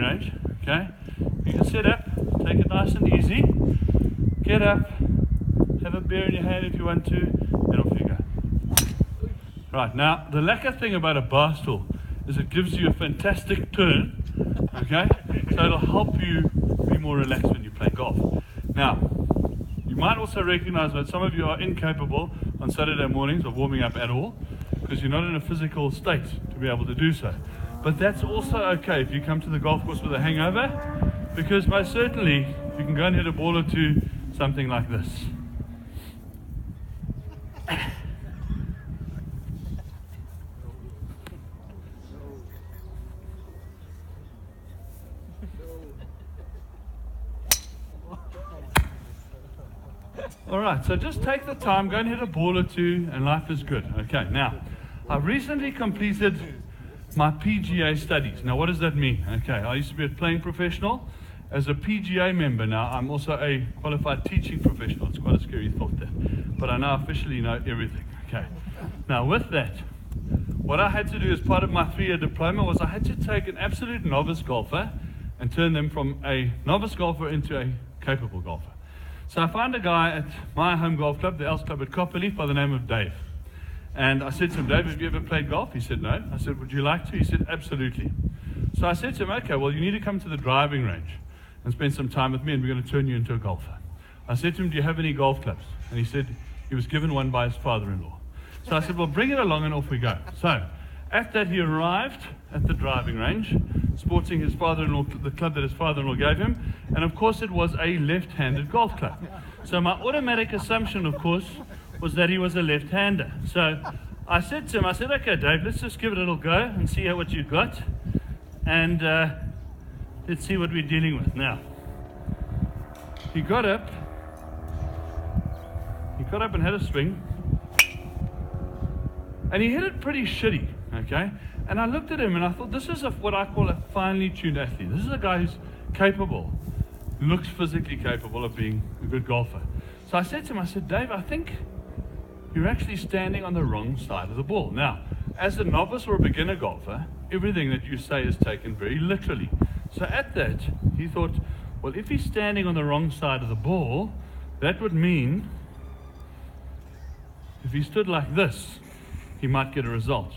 range, okay, you can set up, take it nice and easy, get up, have a beer in your hand if you want to, and off you go. Right, now the lacquer thing about a bar stool is it gives you a fantastic turn, okay, so it'll help you be more relaxed when you play golf. Now, you might also recognize that some of you are incapable on Saturday mornings of warming up at all, because you're not in a physical state to be able to do so. But that's also okay if you come to the golf course with a hangover, because most certainly you can go and hit a ball or two, something like this. Alright, so just take the time, go and hit a ball or two, and life is good. Okay, now, I've recently completed my PGA studies. Now, what does that mean? Okay, I used to be a playing professional. As a PGA member now, I'm also a qualified teaching professional. It's quite a scary thought there. But I now officially know everything. Okay, now with that, what I had to do as part of my 3-year diploma was I had to take an absolute novice golfer and turn them from a novice golfer into a capable golfer. So I found a guy at my home golf club, the Elks Club at Copperleaf, by the name of Dave. And I said to him, Dave, have you ever played golf? He said, no. I said, would you like to? He said, absolutely. So I said to him, okay, well, you need to come to the driving range and spend some time with me, and we're going to turn you into a golfer. I said to him, do you have any golf clubs? And he said he was given one by his father-in-law. So I said, well, bring it along, and off we go. So at that, he arrived at the driving range, sporting his father-in-law, the club that his father-in-law gave him, and of course it was a left-handed golf club. So my automatic assumption, of course, was that he was a left-hander. So I said to him, I said, okay, Dave, let's just give it a little go and see what you've got, and let's see what we're dealing with. Now, he got up and had a swing, and he hit it pretty shitty, okay? And I looked at him and I thought, this is what I call a finely tuned athlete. This is a guy who's capable, looks physically capable of being a good golfer. So I said to him, I said, Dave, I think you're actually standing on the wrong side of the ball. Now, as a novice or a beginner golfer, everything that you say is taken very literally. So at that, he thought, well, if he's standing on the wrong side of the ball, that would mean if he stood like this, he might get a result.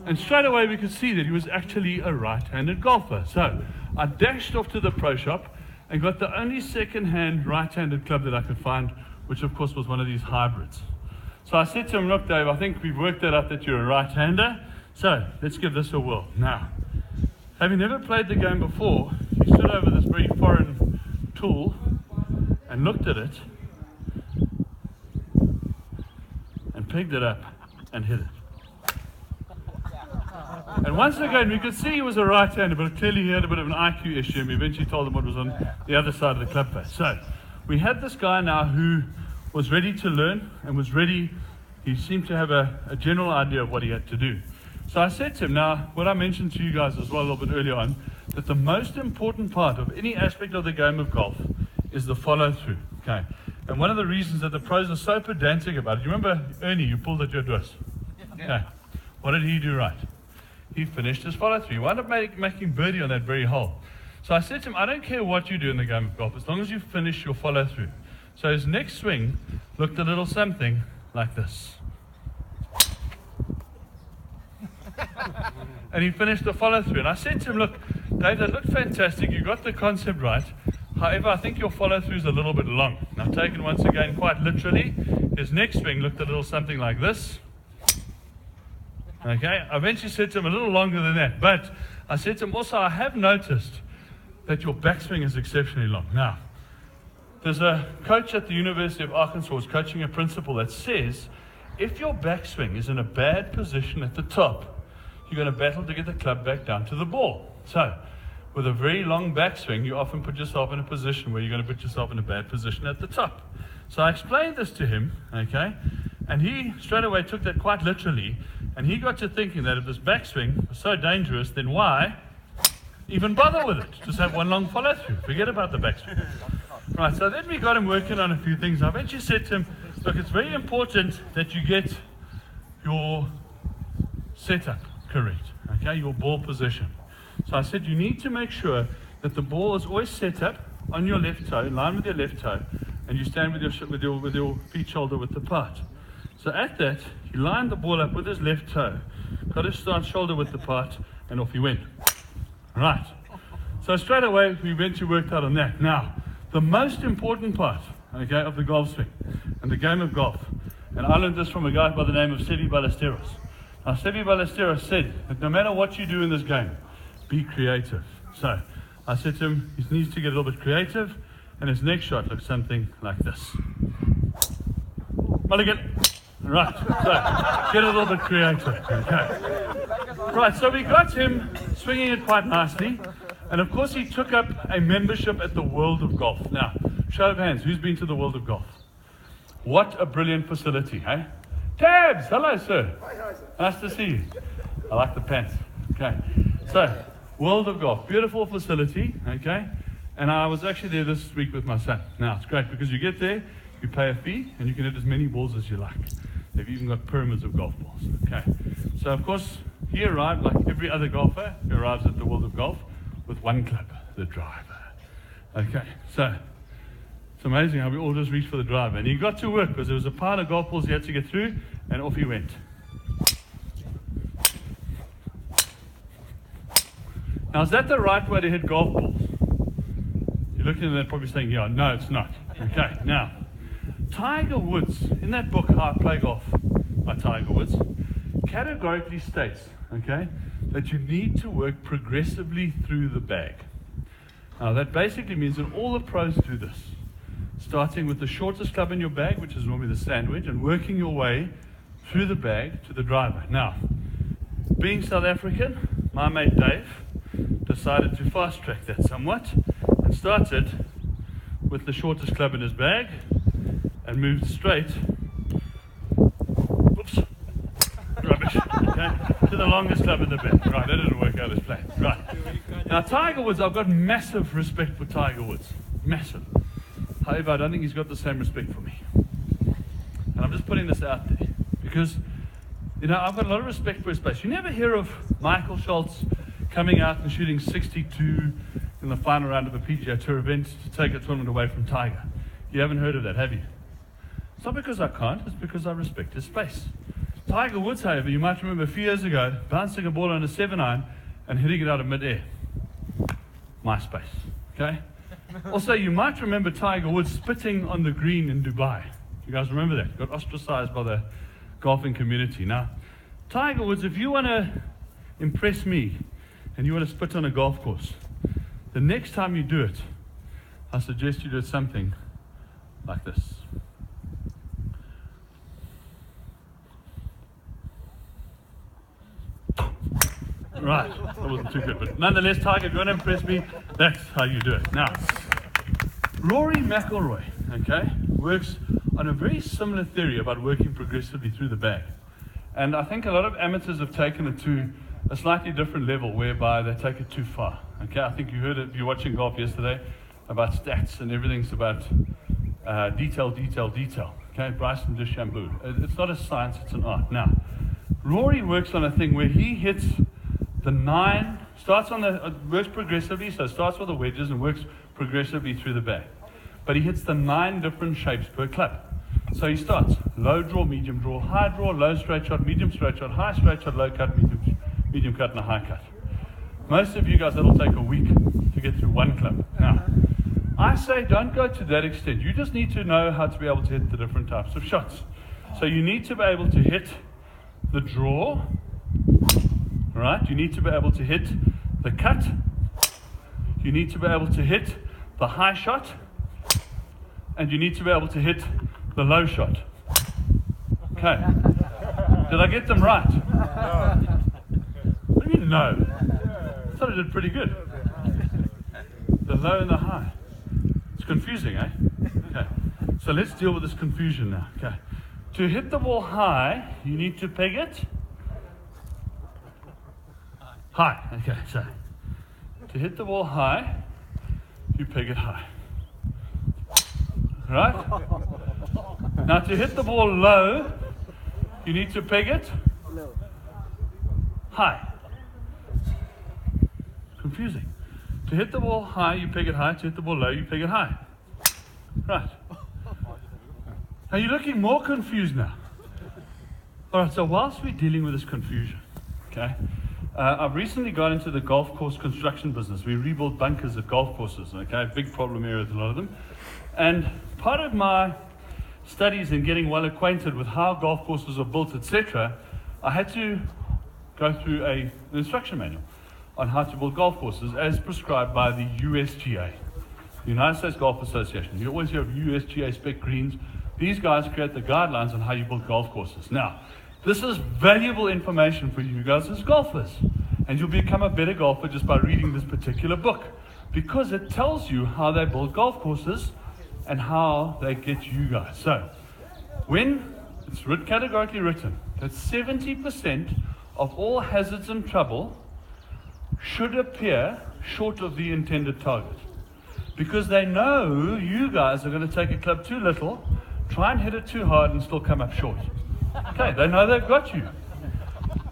And straight away we could see that he was actually a right-handed golfer. So I dashed off to the pro shop and got the only second-hand right-handed club that I could find, which of course was one of these hybrids. So I said to him, look, Dave, I think we've worked that out that you're a right-hander, so let's give this a whirl. Now, having never played the game before, he stood over this very foreign tool and looked at it and picked it up and hit it. And once again, we could see he was a right-hander, but clearly he had a bit of an IQ issue, and we eventually told him what was on the other side of the club face. So we had this guy now who was ready to learn and was ready. He seemed to have a general idea of what he had to do. So I said to him, now, what I mentioned to you guys as well a little bit earlier on, that the most important part of any aspect of the game of golf is the follow-through. Okay. And one of the reasons that the pros are so pedantic about it, you remember Ernie, you pulled at your dress? Okay. What did he do right? He finished his follow-through. He wound up making birdie on that very hole. So I said to him, I don't care what you do in the game of golf, as long as you finish your follow-through. So his next swing looked a little something like this. And he finished the follow-through. And I said to him, look, Dave, that looked fantastic. You got the concept right. However, I think your follow-through is a little bit long. Now, taken once again quite literally, his next swing looked a little something like this. Okay, I eventually said to him a little longer than that, but I said to him also, I have noticed that your backswing is exceptionally long. Now, there's a coach at the University of Arkansas who's coaching a principle that says, if your backswing is in a bad position at the top, you're going to battle to get the club back down to the ball. So, with a very long backswing, you often put yourself in a position where you're going to put yourself in a bad position at the top. So I explained this to him, okay, and he straight away took that quite literally, and he got to thinking that if this backswing was so dangerous, then why even bother with it? Just have one long follow-through. Forget about the backswing. Right, so then we got him working on a few things. I eventually said to him, look, it's very important that you get your setup correct, okay, your ball position. So I said, you need to make sure that the ball is always set up on your left toe, in line with your left toe, and you stand with your feet shoulder width apart. So at that, he lined the ball up with his left toe, got his stance shoulder width apart, and off he went. Right. So straight away, we eventually worked out on that. Now, the most important part, okay, of the golf swing and the game of golf, and I learned this from a guy by the name of Seve Ballesteros. Now, Seve Ballesteros said that no matter what you do in this game, be creative. So I said to him, he needs to get a little bit creative, and his next shot looks something like this. Mulligan. Right, so get a little bit creative. Okay. Right, so we got him swinging it quite nicely, and of course he took up a membership at the World of Golf. Now, show of hands, who's been to the World of Golf? What a brilliant facility, eh? Tabs, hello sir. Hi, sir. Nice to see you. I like the pants. Okay, so World of Golf, beautiful facility, okay? And I was actually there this week with my son. Now, it's great because you get there, you pay a fee, and you can hit as many balls as you like. They've even got pyramids of golf balls, okay? So, of course, he arrived like every other golfer who arrives at the World of Golf with one club, the driver. Okay, so it's amazing how we all just reached for the driver. And he got to work because there was a pile of golf balls he had to get through, and off he went. Now, is that the right way to hit golf balls? You're looking at that probably saying, yeah, no, it's not. Okay, now, Tiger Woods, in that book, How I Play Golf by Tiger Woods, categorically states, okay, that you need to work progressively through the bag. Now, that basically means that all the pros do this, starting with the shortest club in your bag, which is normally the sandwich, and working your way through the bag to the driver. Now, being South African, my mate Dave decided to fast track that somewhat and started with the shortest club in his bag and moved straight, oops, rubbish, okay, to the longest club in the bag. Right, that didn't work out as planned. Right. Now, Tiger Woods, I've got massive respect for Tiger Woods. Massive. However, I don't think he's got the same respect for me. And I'm just putting this out there because, you know, I've got a lot of respect for his space. You never hear of Michael Schultz coming out and shooting 62 in the final round of a PGA Tour event to take a tournament away from Tiger. You haven't heard of that, have you? It's not because I can't, it's because I respect his space. Tiger Woods, however, you might remember a few years ago, bouncing a ball on a 7-iron and hitting it out of mid-air. My space, okay? Also, you might remember Tiger Woods spitting on the green in Dubai. You guys remember that? Got ostracized by the golfing community. Now, Tiger Woods, if you want to impress me and you want to spit on a golf course, the next time you do it, I suggest you do something like this. Right, that wasn't too good, but nonetheless, Tiger, if you want to impress me, that's how you do it. Now, Rory McIlroy, okay, works on a very similar theory about working progressively through the bag. And I think a lot of amateurs have taken it to a slightly different level whereby they take it too far. Okay, I think you heard it if you're watching golf yesterday about stats and everything's about detail. Okay, Bryson DeChambeau. It's not a science, it's an art. Now, Rory works on a thing where he hits the 9, works progressively, so starts with the wedges and works progressively through the bag. But he hits the 9 different shapes per club. So he starts low draw, medium draw, high draw, low straight shot, medium straight shot, high straight shot, low cut, medium cut, and a high cut. Most of you guys, that'll take a week to get through one club. Now, I say don't go to that extent. You just need to know how to be able to hit the different types of shots. So you need to be able to hit the draw, right? You need to be able to hit the cut. You need to be able to hit the high shot. And you need to be able to hit the low shot. Okay. Did I get them right? No. What do you mean no? I thought I did pretty good. The low and the high. It's confusing, eh? Okay. So let's deal with this confusion now. Okay. To hit the ball high, you need to peg it high. Okay, so to hit the ball high, you peg it high. Right? Now to hit the ball low, you need to peg it high. confusing. To hit the ball high, you peg it high. To hit the ball low, you peg it high. Right. Are you looking more confused now? All right, so whilst we're dealing with this confusion, okay, I've recently got into the golf course construction business. We rebuild bunkers at golf courses, okay, big problem area with a lot of them. And part of my studies in getting well acquainted with how golf courses are built, etc., I had to go through an instruction manual on how to build golf courses as prescribed by the USGA, the United States Golf Association. You always hear of USGA spec greens. These guys create the guidelines on how you build golf courses. Now, this is valuable information for you guys as golfers, and you'll become a better golfer just by reading this particular book, because it tells you how they build golf courses and how they get you guys. So, when it's categorically written that 70% of all hazards and trouble should appear short of the intended target, because they know you guys are going to take a club too little, try and hit it too hard, and still come up short. Okay, they know they've got you.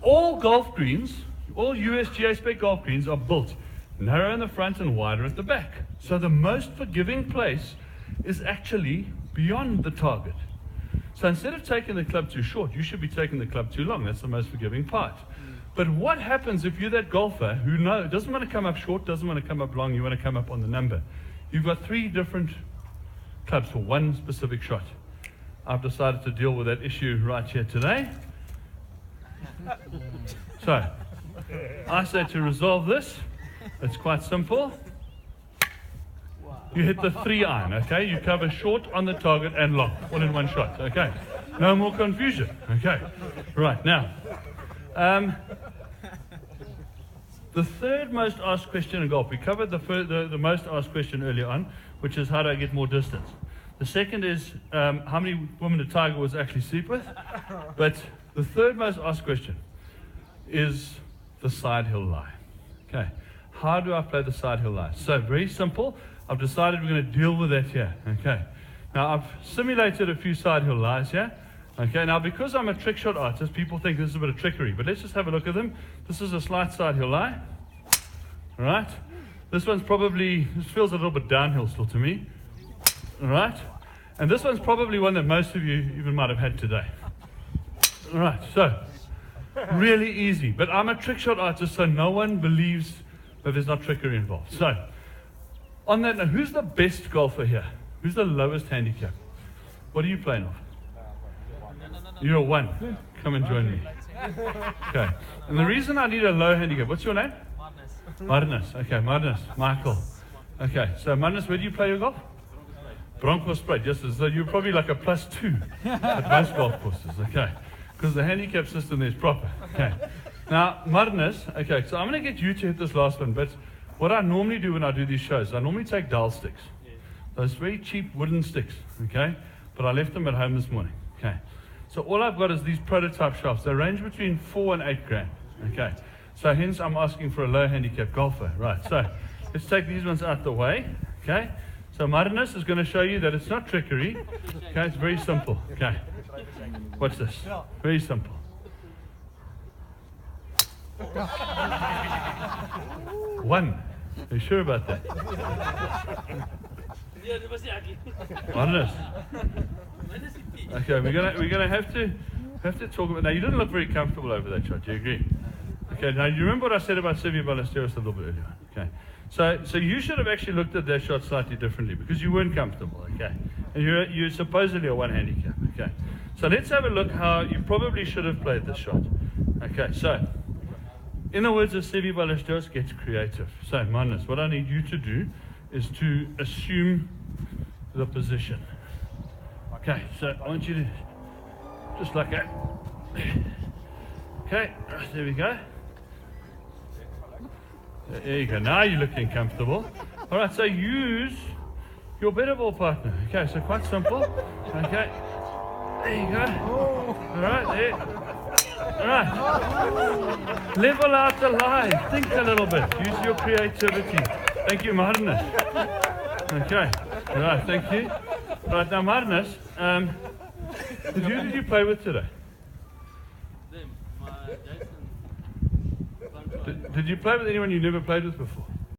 All golf greens, all USGA spec golf greens are built narrow in the front and wider at the back. So the most forgiving place is actually beyond the target. So instead of taking the club too short, you should be taking the club too long. That's the most forgiving part. But what happens if you're that golfer who doesn't want to come up short, doesn't want to come up long, you want to come up on the number? You've got 3 different clubs for one specific shot. I've decided to deal with that issue right here today. So, I say to resolve this, it's quite simple. You hit the 3-iron, okay? You cover short, on the target, and long, all in one shot, okay? No more confusion, okay? Right, now, the third most asked question in golf, we covered the most asked question earlier on, which is how do I get more distance? The second is how many women did Tiger Woods actually sleep with? But the third most asked question is the side hill lie. Okay, how do I play the side hill lie? So very simple. I've decided we're going to deal with that here. Okay, now I've simulated a few side hill lies here. Okay, now because I'm a trick shot artist, people think this is a bit of trickery, but let's just have a look at them. This is a slight side hill lie. All right, this one's probably, this feels a little bit downhill still to me. All right, and this one's probably one that most of you even might have had today. All right, so really easy, but I'm a trick shot artist, so no one believes that there's not trickery involved. So on that note, who's the best golfer here? Who's the lowest handicap? What are you playing off? You're a 1. Come and join me. Okay, and the reason I need a low handicap, what's your name? Marnus. Okay, Marnus, Michael. Okay, so Marnus, where do you play your golf? Bronkhorstspruit, yes, so you're probably like a +2 at most golf courses, okay, because the handicap system there is proper. Okay, now Marnus, okay, so I'm going to get you to hit this last one, but what I normally do when I do these shows, I normally take dowel sticks, those very cheap wooden sticks, okay, but I left them at home this morning, okay, so all I've got is these prototype shafts. They range between 4 and 8 grand, okay, so hence I'm asking for a low handicap golfer, right, so let's take these ones out the way, okay. So Marnus is going to show you that it's not trickery. Okay, it's very simple. Okay, watch this. Very simple. One. Are you sure about that? Marnus. Okay, we're gonna have to talk about. Now you didn't look very comfortable over that shot. Do you agree? Okay. Now you remember what I said about Seve Ballesteros a little bit earlier. Okay. So you should have actually looked at that shot slightly differently because you weren't comfortable, okay? And you're supposedly a 1 handicap, okay? So let's have a look how you probably should have played this shot. Okay, so in the words of Seve Ballesteros, get creative. So Marnus, what I need you to do is to assume the position. Okay, so I want you to, just like that. Okay, there we go. There you go. Now you're looking comfortable. All right, so use your better ball partner. Okay, so quite simple. Okay, there you go. All right, there. All right. Level out the line. Think a little bit. Use your creativity. Thank you, Marnus. Okay. All right, thank you. All right, now Marnus, who did you play with today? Did you play with anyone you never played with before?